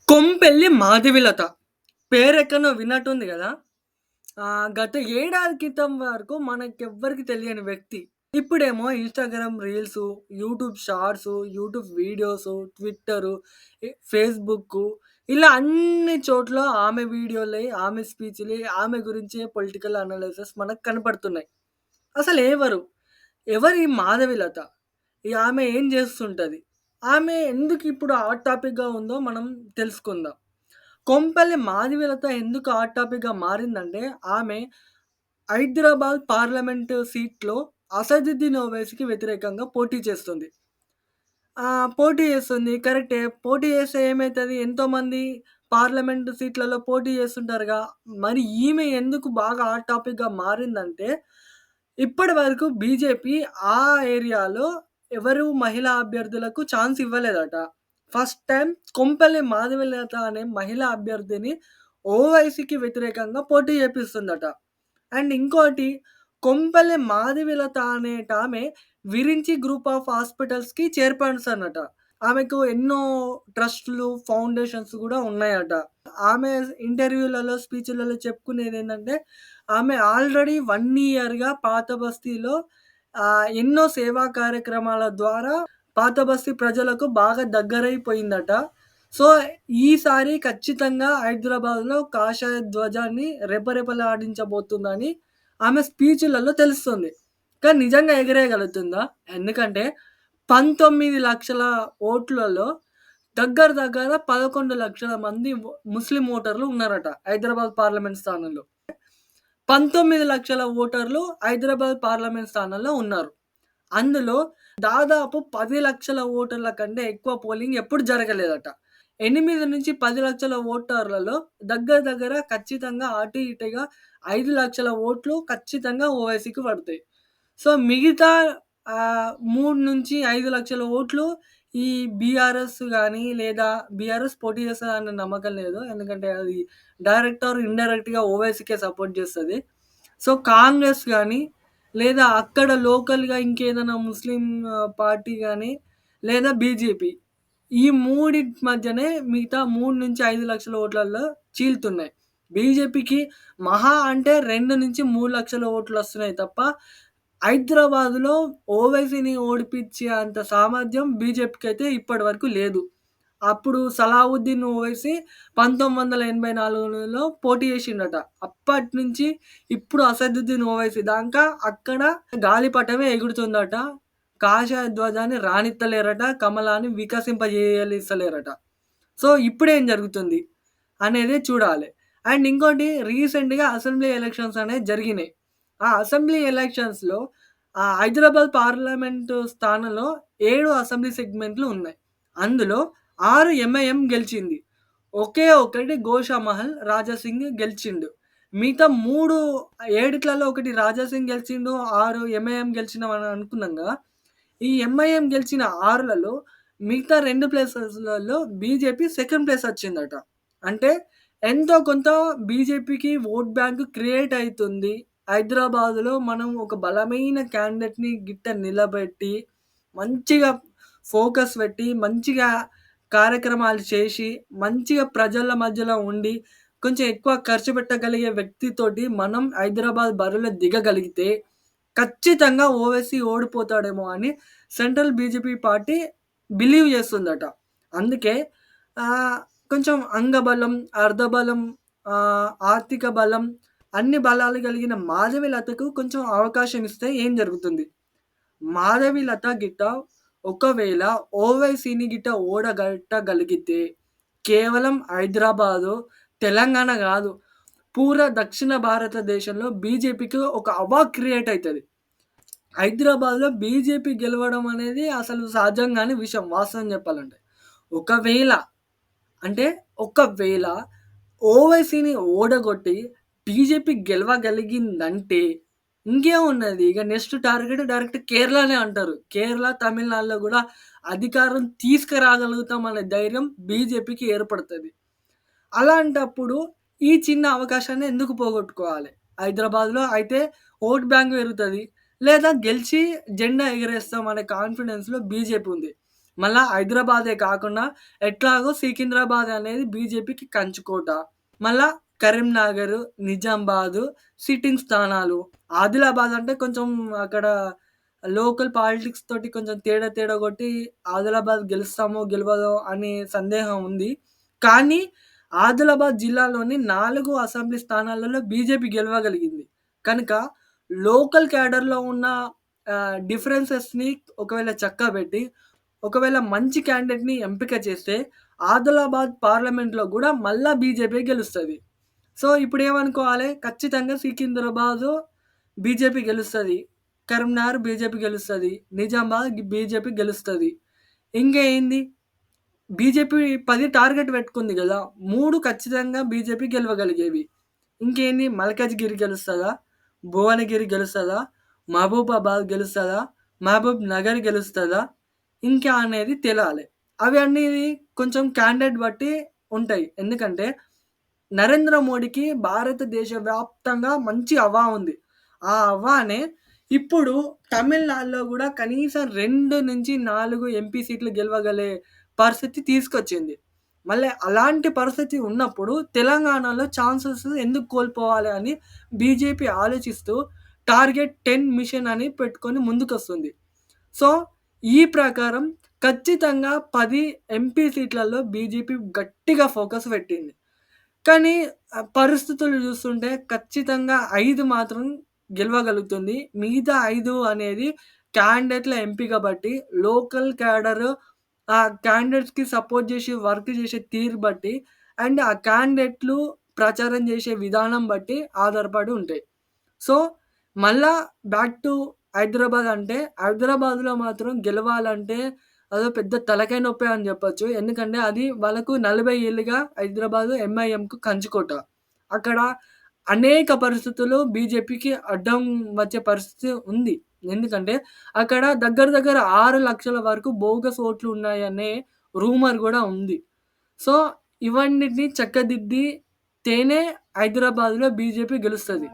కొంపెల్లి మాధవిలత. పేరెక్కడనో విన్నట్టుంది గదా! గత ఏడాది క్రితం వరకు మనకెవ్వరికీ తెలియని వ్యక్తి. ఇప్పుడేమో Instagram reels, YouTube shorts, YouTube videos, Twitter, Facebook ఇలా అన్ని చోట్ల ఆమె వీడియోలే, ఆమె స్పీచ్‌లే, ఆమె గురించే పొలిటికల్ అనాలిసిస్ మనకు కనపడుతున్నాయి. అసలెవరు? ఎవరి మాధవిలత? ఆమె ఏం జేస్తుంటది? ఆమె ఎందుకిప్పుడు హాట్ టాపిక్‌గా ఉందో మనం తెలుసుకుందాం. కొంపల్లి మాధవీలత ఎందుకు హాట్ టాపిక్‌గా మారిందంటే, ఆమె హైదరాబాద్ పార్లమెంటు సీట్‌లో అసదుద్దీన్ ఓవైసీకి వ్యతిరేకంగా పోటీ చేస్తుంది. పోటీ చేస్తుంది కరెక్టే. పోటీ చేస్తే ఏమైతది? ఎంతోమంది పార్లమెంటు సీట్లలో పోటీ చేస్తుంటారుగా. మరి ఈమె ఎందుకు బాగా హాట్ టాపిక్‌గా మారిందంటే, ఇప్పటి వరకు బీజేపీ ఆ ఏరియాలో ఎవరు మహిళా అభ్యర్థులకు ఛాన్స్ ఇవ్వలేదట. ఫస్ట్ టైమ్ కొంపల్లి మాధవీలత అనే మహిళా అభ్యర్థిని ఓవైసీకి వ్యతిరేకంగా పోటీ చేపిస్తుందట. అండ్ ఇంకోటి కొంపల్లి మాధవీలత అనేటామె విరించి గ్రూప్ ఆఫ్ హాస్పిటల్స్‌కి చైర్‌పర్సన్ అట. ఆమెకు ఎన్నో ట్రస్ట్‌లు, ఫౌండేషన్స్ గూడా ఉన్నాయట. ఆమె ఇంటర్వ్యూలలో, స్పీచ్‌లలో చెప్పుకునేదేంటంటే, ఆమె ఆల్రెడీ 1 ఇయర్‌గా పాత బస్తీలో ఎన్నో సేవా కార్యక్రమాల ద్వారా పాత బస్తీ ప్రజలకు బాగా దగ్గరైపోయిందట. సో, ఈసారి ఖచ్చితంగా హైదరాబాద్‌లో కాషాయ ధ్వజాన్ని రెపరెపలాడించబోతుందని ఆమె స్పీచ్‌లలో తెలుస్తుంది. కానీ నిజంగా ఎగరేయగలుగుతుందా? ఎందుకంటే 19,00,000 ఓట్లలో దగ్గర 11,00,000 మంది ముస్లిం ఓటర్లు ఉన్నారట హైదరాబాద్ పార్లమెంట్ స్థానంలో. 19,00,000 ఓటర్లు హైదరాబాద్ పార్లమెంట్ స్థానంలో ఉన్నారు. అందులో దాదాపు 10,00,000 ఓటర్ల కంటే ఎక్కువ పోలింగ్ ఎప్పుడు జరగలేదట. 8-10,00,000 ఓటర్లలో దగ్గర ఖచ్చితంగా అటు ఇటుగా 5,00,000 ఓట్లు ఖచ్చితంగా ఓవైసీకి పడతాయి. సో, మిగతా 3-5,00,000 ఓట్లు ఈ బీఆర్ఎస్ గాని, లేదా బీఆర్ఎస్ పోటీ చేస్తదన్న నమ్మకం లేదు. ఎందుకంటే అది డైరెక్ట్ ఆర్ ఇండైరెక్ట్‌గా ఓవైసీకే సపోర్ట్ చేస్తది. సో, కాంగ్రెస్ గాని, లేదా అక్కడ లోకల్‌గా ఇంకేదైనా ముస్లిం పార్టీ గాని, లేదా బీజేపీ ఈ మూడిటి మధ్యనే మిగతా 3-5 లక్షల ఓట్లల్లో చీలుతున్నాయి. బీజేపీకి మహా అంటే 2-3 లక్షల ఓట్లొస్తున్నాయి తప్ప, హైదరాబాద్‌లో ఓవైసీని ఓడిపిచ్చే అంత సామర్థ్యం బీజేపీకైతే ఇప్పటి వరకు లేదు. అప్పుడు సలావుద్దీన్ ఓవైసీ 1984లో పోటీ చేసిండట. అప్పటినుంచి ఇప్పుడు అసదుద్దీన్ ఓవైసీ దాకా అక్కడ గాలిపటమే ఎగురుతుందట. కాషాయ ధ్వజాన్ని రానిత్తలేరట. కమలాన్ని వికసింపజేయలిస్తలేరట. సో, ఇప్పుడేం జరుగుతుంది అనేది చూడాలి. అండ్ ఇంకోటి రీసెంట్‌గా అసెంబ్లీ ఎలక్షన్స్ అనేవి జరిగినాయి. ఆ అసెంబ్లీ ఎలక్షన్స్‌లో హైదరాబాద్ పార్లమెంటు స్థానంలో 7 అసెంబ్లీ సెగ్మెంట్లు ఉన్నాయి. అందులో 6 ఎంఐఎం గెలిచింది. ఒకే ఒకటి గోషామహల్ రాజాసింగ్ గెలిచిండు. మిగతా 3 ఏడిట్లలో ఒకటి రాజాసింగ్ గెలిచిండు, 6 ఎంఐఎం గెలిచినవని అనుకున్నాం గదా! ఈ ఎంఐఎం గెలిచిన 6లలో మిగతా 2 ప్లేసెస్‌లలో బీజేపీ సెకండ్ ప్లేస్ వచ్చిందట. అంటే ఎంతో కొంత బీజేపీకి ఓట్ బ్యాంక్ క్రియేట్ అయితుంది. హైదరాబాద్‌లో మనం ఒక బలమైన క్యాండిడేట్‌ని గిట్ట నిలబెట్టి, మంచిగా ఫోకస్ పెట్టి, మంచిగా కార్యక్రమాలు చేసి, మంచిగా ప్రజల మధ్యలో ఉండి, కొంచెం ఎక్కువ ఖర్చు పెట్టగలిగే వ్యక్తితోటి మనం హైదరాబాద్ బరిలో దిగగలిగితే, ఖచ్చితంగా ఓవైసీ ఓడిపోతాడేమో అని సెంట్రల్ బీజేపీ పార్టీ బిలీవ్ చేస్తుందట. అందుకే కొంచెం అంగబలం, అర్ధబలం, ఆర్థిక బలం అన్ని బలాలు కలిగిన మాధవిలతకు కొంచెం అవకాశం ఇస్తే ఏం జరుగుతుంది? మాధవిలత గిట్ట ఒకవేళ ఓవైసీని గిట్ట ఓడగట్టగలిగితే కేవలం హైదరాబాదు, తెలంగాణ గాదు. దక్షిణ భారతదేశంలో బీజేపీకి ఒక అవాక్ క్రియేట్ అయితది. హైదరాబాద్‌లో బీజేపీ గెలవడం అనేది అసలు సాధ్యం గాని విషయం వాస్తవం చెప్పాలంటే. ఒకవేళ అంటే ఒకవేళ ఓవైసీని ఓడగొట్టి బీజేపీ గెలవగలిగిందంటే ఇంకేమున్నది ఇగ నెక్స్ట్ టార్గెట్ డైరెక్ట్ కేరళనే అంటారు. కేరళ, తమిళనాడులో గూడా అధికారం తీసుకురాగలుగుతాం అనే ధైర్యం బీజేపీకి ఏర్పడతది. అలాంటప్పుడు ఈ చిన్న అవకాశాన్ని ఎందుకు పోగొట్టుకోవాలి? హైదరాబాద్‌లో అయితే ఓట్ బ్యాంక్ పెరుగుతది. లేదా గెలిచి జెండా ఎగరేస్తాం అనే కాన్ఫిడెన్స్‌లో బీజేపీ ఉంది. మళ్ళా హైదరాబాదే కాకుండా ఎట్లాగో సికింద్రాబాద్ అనేది బీజేపీకి కంచుకోట. మళ్ళా కరీంనగర్, నిజామాబాదు సిట్టింగ్ స్థానాలు. ఆదిలాబాద్ అంటే కొంచెం అక్కడ లోకల్ పాలిటిక్స్ తోటి కొంచెం తేడా తేడా కొట్టి ఆదిలాబాద్ గెలుస్తామో, గెలవదో అనే సందేహం ఉంది. కానీ ఆదిలాబాద్ జిల్లాలోని 4 అసెంబ్లీ స్థానాలలో బీజేపీ గెలవగలిగింది. కనుక లోకల్ క్యాడర్‌లో ఉన్న డిఫరెన్సెస్‌ని ఒకవేళ చక్కబెట్టి, ఒకవేళ మంచి క్యాండిడేట్‌ని ఎంపిక చేస్తే ఆదిలాబాద్ పార్లమెంట్‌లో గూడా మళ్ళా బీజేపీ గెలుస్తది. సో, ఇప్పుడేమనుకోవాలి ఖచ్చితంగా సికింద్రాబాదు బీజేపీ గెలుస్తది. కరీంనగర్ బీజేపీ గెలుస్తది. నిజామాబాద్ బీజేపీ గెలుస్తది. ఇంకా ఏంది బీజేపీ 10 టార్గెట్ పెట్టుకుంది గదా! 3 ఖచ్చితంగా బీజేపీ గెలవగలిగేవి. ఇంకేంది మల్కాజ్‌గిరి గెలుస్తదా? భువనగిరి గెలుస్తదా? మహబూబాబాద్ గెలుస్తదా? మహబూబ్ నగర్ గెలుస్తదా? ఇంకా అనేది తెలాలి. అవి అనేది కొంచెం క్యాండిడేట్ బట్టి ఉంటాయి. ఎందుకంటే నరేంద్ర మోడీకి భారతదేశ వ్యాప్తంగా మంచి హవా ఉంది. ఆ హవానే ఇప్పుడు తమిళనాడులో గూడా కనీసం 2-4 ఎంపీ సీట్లు గెలవగలే పరిస్థితి తీసుకొచ్చింది. మళ్ళీ అలాంటి పరిస్థితి ఉన్నప్పుడు తెలంగాణలో ఛాన్సెస్ ఎందుకు కోల్పోవాలి అని బీజేపీ ఆలోచిస్తూ టార్గెట్ 10 మిషన్ అని పెట్టుకొని ముందుకొస్తుంది. సో, ఈ ప్రకారం ఖచ్చితంగా 10 ఎంపీ సీట్లలో బీజేపీ గట్టిగా ఫోకస్ పెట్టింది. కానీ పరిస్థితులు చూస్తుంటే ఖచ్చితంగా 5 మాత్రం గెలవగలుగుతుంది. మిగతా 5 అనేది క్యాండిడేట్‌ల ఎంపిక బట్టి, లోకల్ క్యాడర్ ఆ క్యాండిడేట్స్‌కి సపోర్ట్ చేసి వర్క్ చేసే తీరు బట్టి అండ్ ఆ క్యాండిడేట్‌లు ప్రచారం చేసే విధానం బట్టి ఆధారపడి ఉంటాయి. సో, మళ్ళా బ్యాక్ టు హైదరాబాద్ అంటే, హైదరాబాద్‌లో మాత్రం గెలవాలంటే అదో పెద్ద తలకాయ నొప్పే అని జెప్పొచ్చు. ఎందుకంటే అది వాళ్ళకు 40 ఏళ్లుగా హైదరాబాద్ ఎంఐఎంకు కంచుకోట. అక్కడ అనేక పరిస్థితులు బీజేపీకి అడ్డం వచ్చే పరిస్థితి ఉంది. ఎందుకంటే అక్కడ దగ్గర దగ్గర 6,00,000 వరకు బోగస్ ఓట్లు ఉన్నాయనే రూమర్ గూడా ఉంది. సో, ఇవన్నిటిని చక్కదిద్దితేనే హైదరాబాద్‌లో బీజేపీ గెలుస్తది.